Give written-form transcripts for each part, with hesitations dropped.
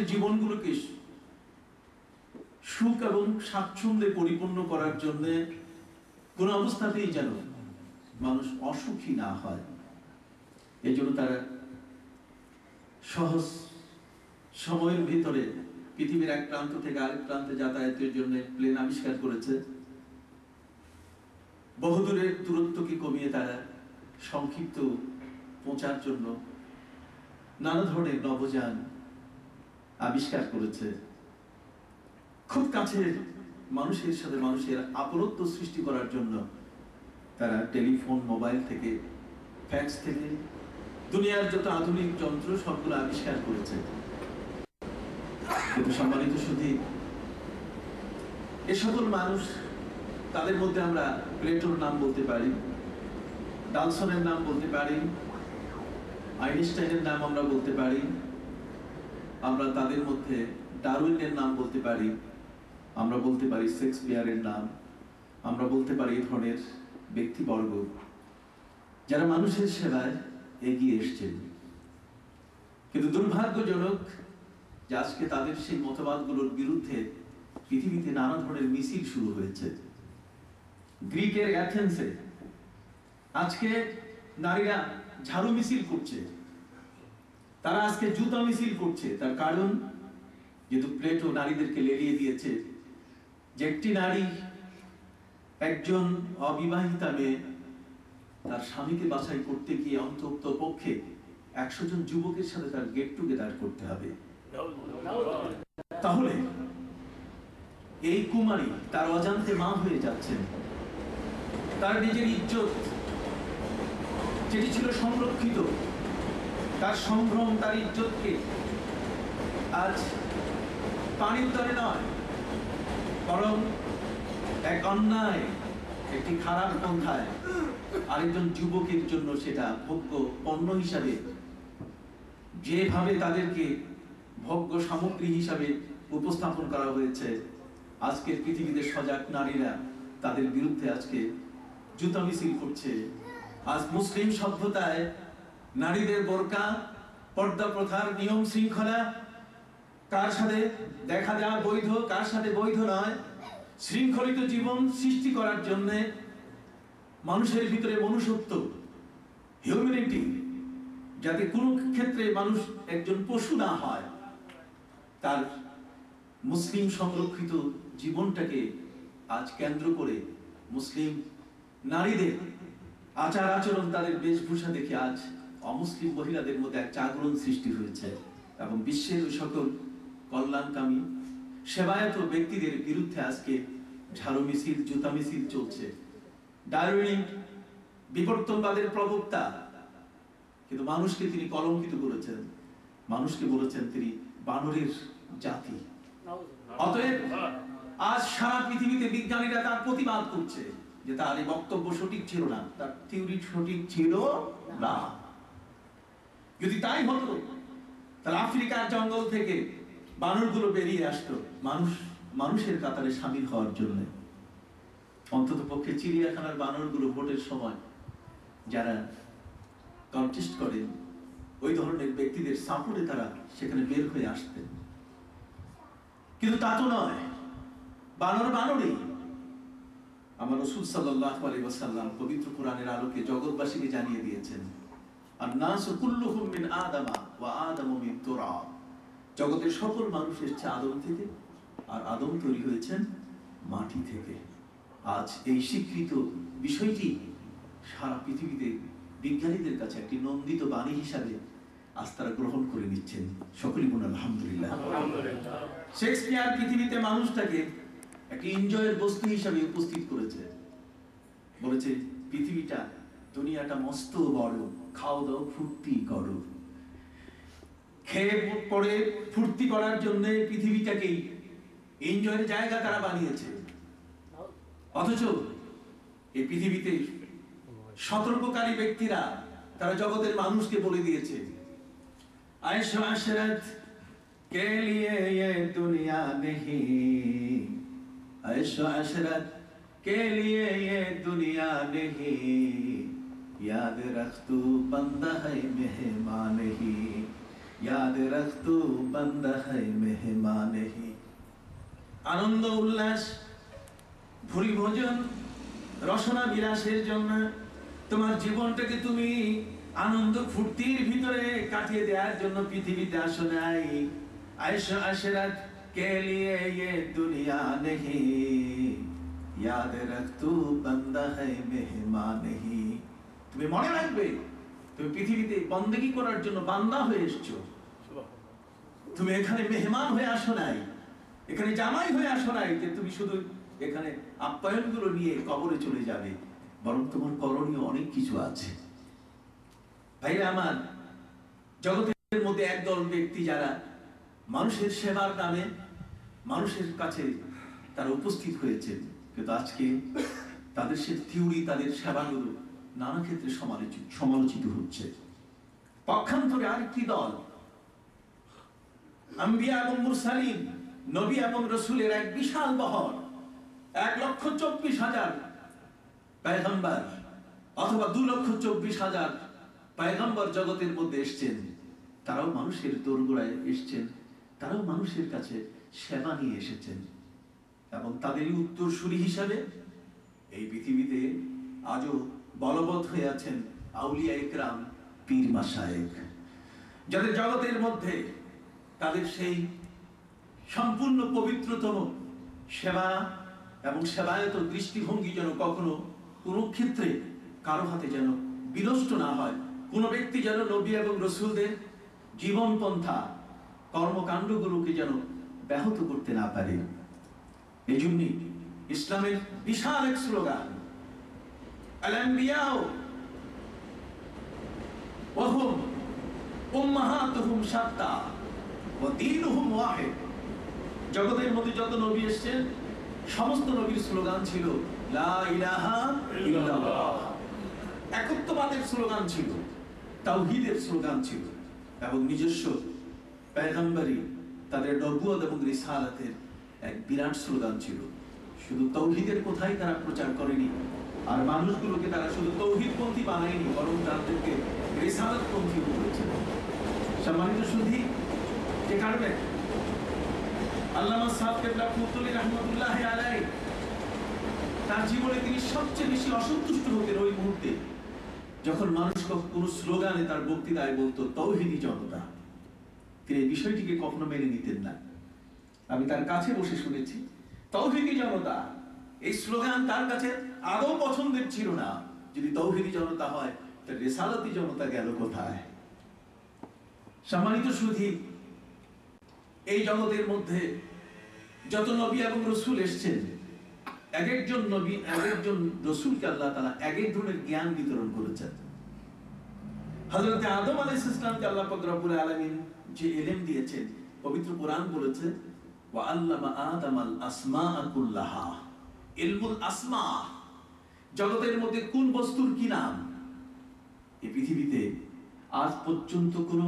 মানুষের জীবনগুলোকে সুখ এবং স্বাচ্ছন্দ্যে পরিপূর্ণ করার জন্য কোন অবস্থাতেই যেন মানুষ অসুখী না হয়, এই জন্য তারা সহজ সময়ের ভিতরে পৃথিবীর এক প্রান্ত থেকে আরেক প্রান্তে যাতায়াতের জন্য প্লেন আবিষ্কার করেছে। বহুদূরের দূরত্বকে কমিয়ে তারা সংক্ষিপ্ত পৌঁছার জন্য নানা ধরনের নবযান আবিষ্কার করেছে। খুব কাছের মানুষের সাথে মানুষের আপনত্ব সৃষ্টি করার জন্য তারা টেলিফোন, মোবাইল থেকে, ফ্যাক্স থেকে দুনিয়ার যত আধুনিক যন্ত্র সবগুলো আবিষ্কার করেছে। কিন্তু সম্মানিত শুধু এ সকল মানুষ, তাদের মধ্যে আমরা প্লেটোর নাম বলতে পারি, ডালসনের নাম বলতে পারি, আইনস্টাইনের নাম আমরা বলতে পারি, আমরা তাদের মধ্যে ডারউইনের নাম বলতে পারি, আমরা বলতে পারি শেক্সপিয়ারের নাম, আমরা বলতে পারি এই ধরনের ব্যক্তিবর্গ যারা মানুষের সেবায় এগিয়ে এসছেন। কিন্তু দুর্ভাগ্যজনক যে আজকে তাদের সেই মতবাদগুলোর বিরুদ্ধে পৃথিবীতে নানা ধরনের মিছিল শুরু হয়েছে। গ্রিকের অ্যাথেন্সে আজকে নারীরা ঝাড়ু মিছিল করছে, তারা আজকে জুতা মিছিল করছে। তার কারণ, যেহেতু প্লেটো নারীদেরকে লেলিয়ে দিয়েছে যে একটি নারী, একজন অবিবাহিতা মেয়ে তার স্বামীকে বাছাই করতে গিয়ে অন্তত পক্ষে 100 জন যুবকের সাথে তার গেট টুগেদার করতে হবে। তাহলে এই কুমারী তার অজান্তে মা হয়ে যাচ্ছেন। তার নিজের ইজ্জত যেটি ছিল সংরক্ষিত, তার সম্ভ্রম, তার ইজ্জতকে আজ পানির তরে নয়, বরং এক অন্যায়, একটি খারাপ পন্থায় আরেকজন যুবকের জন্য সেটা ভোগ্য পণ্য হিসাবে, যেভাবে তাদেরকে ভোগ্য সামগ্রী হিসাবে উপস্থাপন করা হয়েছে, আজকের পৃথিবীতে সজাগ নারীরা তাদের বিরুদ্ধে আজকে জুতা মিছিল করছে। আজ মুসলিম সভ্যতায় নারীদের বোরকা, পর্দা প্রথার নিয়ম শৃঙ্খলা, কার সাথে দেখা যাওয়া বৈধ, কার সাথে বৈধ নয়, শৃঙ্খলিত জীবন সৃষ্টি করার জন্য মানুষের ভিতরে মনুষ্যত্ব, হিউম্যানিটি, যাতে কোনো ক্ষেত্রে মানুষ একজন পশু না হয়, তার মুসলিম সংরক্ষিত জীবনটাকে আজ কেন্দ্র করে মুসলিম নারীদের আচার আচরণ, তাদের বেশভূষা দেখে আজ অমুসলিম মহিলাদের মধ্যে এক জাগরণ সৃষ্টি হয়েছে এবং বিশ্বের ওই সকল কল্যাণকামী সেবায়ত ব্যক্তিদের বিরুদ্ধে আজকে ঝাড়ু মিছিল, জুতা মিছিল চলছে। ডারউইন বিবর্তনবাদের প্রবক্তা, কিন্তু মানুষকে তিনি কলঙ্কিত করেছেন, মানুষকে বলেছেন তিনি বানরের জাতি। অতএব আজ সারা পৃথিবীতে বিজ্ঞানীরা তার প্রতিবাদ করছে যে তার এই বক্তব্য সঠিক ছিল না, তার থিওরি সঠিক ছিল না। যদি তাই হতো তাহলে আফ্রিকার জঙ্গল থেকে বানরগুলো বেরিয়ে আসতো মানুষের কাতারে সামিল হওয়ার জন্য। অন্তত পক্ষে চিড়িয়াখানার বানরগুলো ভোটের সময় যারা কন্টেস্ট করেন, ওই ধরনের ব্যক্তিদের সাপোর্টে তারা সেখানে বের হয়ে আসতেন। কিন্তু তা তো নয়, বানর বানরই। আমার রাসূল সাল্লাল্লাহু আলাইহি ওয়াসাল্লাম পবিত্র কোরআনের আলোকে জগৎবাসীকে জানিয়ে দিয়েছেন, আন-নাসু কুল্লুহুম মিন আদামা ওয়া আদামু মিন তুরাব। জগতের সকল মানুষ এসেছে আদম থেকে, আর আদম তৈরি হয়েছেন মাটি থেকে। আজ এই স্বীকৃত বিষয়টি সারা পৃথিবীতে বিজ্ঞানীদের কাছে একটি নন্দিত বাণী হিসাবে আজ তারা গ্রহণ করে নিচ্ছেন। সকলেই বলুন আলহামদুলিল্লাহ। শেক্সপিয়ার পৃথিবীতে মানুষটাকে একটি এনজয়ের বস্তু হিসাবে উপস্থিত করেছে, বলেছে পৃথিবীটা, দুনিয়াটা মস্ত বড়, খাও দাও ফুর্তি করো। খেয়ে পরে ফুর্তি করার জন্য পৃথিবীটাকেই এনজয়ের জায়গা তারা বানিয়েছে। অথচ এই পৃথিবীতে সতর্ককারী ব্যক্তিরা তারা জগতের মানুষকে বলে দিয়েছে, আয়েশো আশরাত কে লিয়ে ये दुनिया नहीं, আয়েশো আশরাত কে লিয়ে ये दुनिया नहीं, याद रख तू बंदा है मेहमान नहीं, याद रख तू बंदा है मेहमान ही। আনন্দ উল্লাস ভুরি ভোজন রসনা বিলাসের জন্য তোমার জীবনটাকে তুমি আনন্দ ফুর্তির ভিতরে কাটিয়ে দেওয়ার জন্য পৃথিবীতে আসো নাই। আয়েশা আশরাত কে লিয়ে ये दुनिया नहीं याद रख तू बंदा है मेहमान नहीं। তুমি মনে রাখবে তুমি পৃথিবীতে বন্দেগী করার জন্য বান্দা হয়ে এসেছো। তুমি এখানে মেহমান হয়ে আসো নাই, এখানে জামাই হয়ে আসো নাই যে তুমি শুধু এখানে আপ্যায়নগুলো নিয়ে কবরে চলে যাবে, বরং তোমার করণীয় অনেক কিছু আছে। ভাইরা আমার, জগতের মধ্যে একদল ব্যক্তি যারা মানুষের সেবার নামে মানুষের কাছে তারা উপস্থিত হয়েছে, কিন্তু আজকে তাদের সে থিওরি, তাদের সেবাগুলো নানা ক্ষেত্রে সমালোচিত হচ্ছে। পক্ষান্তরে আরেকটি দল আম্বিয়া এবং মুরসালিন, নবী এবং রাসূলের এক বিশাল বহর, 1,24,000 পয়গম্বর অথবা 2,24,000 পয়গম্বর জগতের মধ্যে এসেছেন। তারাও মানুষের দোরগোড়ায় এসেছেন, তারাও মানুষের কাছে সেবা নিয়ে এসেছেন, এবং তাদেরই উত্তরসূরি হিসাবে এই পৃথিবীতে আজও বলবৎ হয়ে আছেন আউলিয়া ইকরাম, পীর মাশায়েখ, যাদের জগতের মধ্যে তাদের সেই সম্পূর্ণ পবিত্রতম সেবা এবং সেবায়ত দৃষ্টিভঙ্গি যেন কখনো কোনো ক্ষেত্রে কারো হাতে যেন বিনষ্ট না হয়। কোনো ব্যক্তি যেন নবী এবং রাসূলদের জীবনপন্থা কর্মকাণ্ডগুলোকে যেন ব্যাহত করতে না পারে। এই জন্যই ইসলামের বিশাল এক স্লোগান, আল আম্বিয়া ওয়া হুম উম্মাহাতুহুম শাত্তা ওয়া দীনুহুম ওয়াহিদ। জগতের মধ্যে যত নবী এসেছেন সমস্ত নবীর স্লোগান ছিল লা ইলাহা ইল্লাল্লাহ, একত্ববাদের স্লোগান ছিল, তাওহীদের স্লোগান ছিল, এবং নিজস্ব পয়গম্বরী তাদের নবুয়ত এবং রিসালাতের এক বিরাট স্লোগান ছিল। শুধু তাওহীদের কথাই তারা প্রচার করেনি, আর মানুষগুলোকে তারা শুধু তাওহীদপন্থী বানায়নি, বরং তাদেরকে রিসালাতপন্থী করেছে। সম্মানিত সুধী, যে কারণে আল্লামা সাহেব কেবলা ফুতুলি রাহমাতুল্লাহ আলাইহি তার জীবনে তিনি সবচেয়ে বেশি অসন্তুষ্ট হতেন ওই মুহূর্তে যখন মানুষ কোনো স্লোগানে তার বক্তৃতায় বলতো তাওহীদি জনতা। তিনি এই বিষয়টিকে কখনো মেনে নিতেন না। আমি তার কাছে বসে শুনেছি, তাওহীদি জনতা এই স্লোগান তার কাছে আদৌ পছন্দের ছিল না। যদি তাওহীদি জনতা হয় তাহলে রিসালাতি জনতা গেল কোথায়? সম্মানিত সুধী, এই জগতের মধ্যে যত নবী এবং রাসূল এসেছেন, এক একজন নবী এক একজন রাসূলকে আল্লাহ তাআলা এক এক ধরনের জ্ঞান বিতরণ করেছেন। হযরত আদম আলাইহিস সালামকে আল্লাহ পাক রব্বুল আলামিন যে ইলম দিয়েছেন, পবিত্র কোরআন বলেছে ওয়া আল্লামা আদামাল আসমাআ কুল্লাহা। ইলমুল আসমা, জগতের মধ্যে কোন বস্তুর কি নাম, এই পৃথিবীতে আজ পর্যন্ত কোনো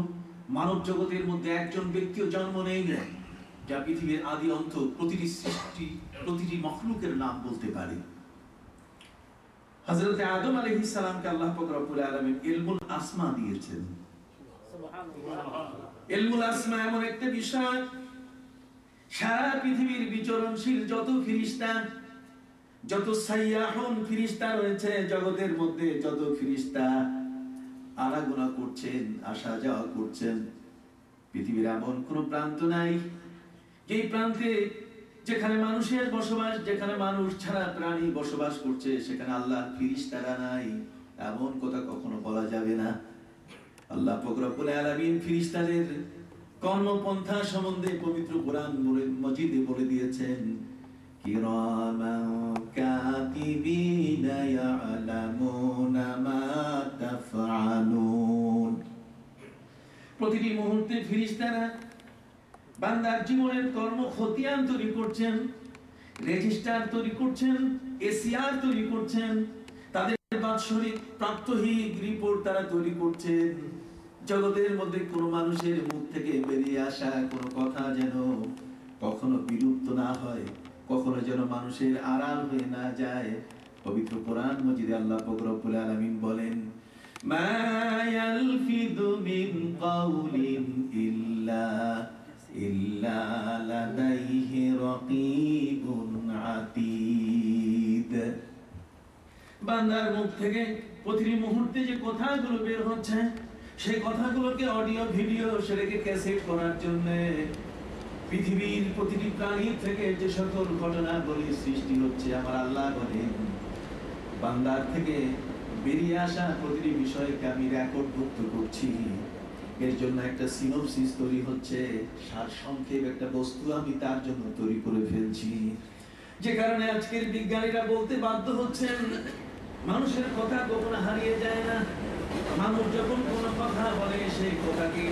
মানব জগতের মধ্যে একজন ব্যক্তিও জন্ম নেয়নি যা পৃথিবীর আদি অন্ত প্রতিটি সৃষ্টি, প্রতিটি মখলুকের নাম বলতে পারে। হযরত আদম আলাইহিস সালামকে আল্লাহ পাক রব্বুল আলামিন ইলমুল আসমা দিয়েছেন। সুবহানাল্লাহ। ইলমুল আসমা এমন একটা বিষয়, সারা পৃথিবীর বিচরণশীল যত ফেরেশতা, যত সাইয়াহুন ফেরেশতা রয়েছে জগতের মধ্যে, যত ফেরেশতা আনাগোনা করছেন, আসা যাওয়া করছেন, পৃথিবীর এমন কোন প্রান্ত নাই যেই প্রান্তে যেখানে মানুষের বসবাস, যেখানে মানুষ ছাড়া প্রাণী বসবাস করছে, সেখানে আল্লাহর ফেরেশতারা নাই, এমন কথা কখনো বলা যাবে না। আল্লাহ পাক রব্বুল আলামিন ফেরেশতাদের কর্মপন্থা সম্বন্ধে পবিত্র কোরআন মজিদে বলে দিয়েছেন, কিরামান কাতিবিনা ইয়ালামুনা মা তাফআলুন। প্রতিটি মুহূর্তে ফেরেশতারা বান্দার জীবনের কর্ম খতিয়ান তৈরি করছেন, রেজিস্টার তৈরি করছেন, এসিআর তৈরি করছেন, তাদের বাৎসরিক প্রাত্যহিক রিপোর্ট তারা তৈরি করছেন। জগতের মধ্যে কোনো মানুষের মুখ থেকে বেরিয়ে আসা কোনো কথা যেন কখনো বিলুপ্ত না হয়, কখনো যেন মানুষের আড়াল হয়ে না যায়। পবিত্র কোরআন মজিদে আল্লাহ পাক রব্বুল আলামিন বলেন, মা ইয়ালফিযু মিন কাউলিন ইল্লা লাদাইহি রাকীবুন আতীদ। বান্দার মুখ থেকে প্রতিটি মুহূর্তে যে কথাগুলো বের হচ্ছে, সেই কথাগুলোকে অডিও ভিডিও সেটাকে ক্যাসেট করার জন্য পৃথিবীর প্রতিটি প্রাণীর থেকে যে সকল ঘটনাগুলি সৃষ্টি হচ্ছে, আমার আল্লাহ বলেন বান্দার থেকে বেরিয়ে আসা প্রতিটি বিষয়কে আমি রেকর্ডভুক্ত করছি। এর জন্য একটা সিনোপসিস তৈরি হচ্ছে, সারসংক্ষেপ একটা বস্তু আমি তার জন্য তৈরি করে ফেলছি। যে কারণে আজকের বিজ্ঞানীরা বলতে বাধ্য হচ্ছেন মানুষের কথা কখনো হারিয়ে যায় না। মানুষ যখন কোনো কথা বলে সেই কথাকে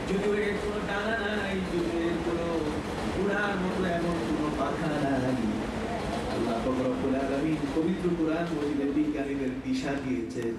যদিও এর কোনো ডানা নাই, যদিও এর কোনো উড়ার মতো এমন কোনো পাখা নাই, আল্লাহ পাক রব্বুল আলামিন পবিত্র কোরআন মজিদে বিজ্ঞানীদের দিশা দিয়েছেন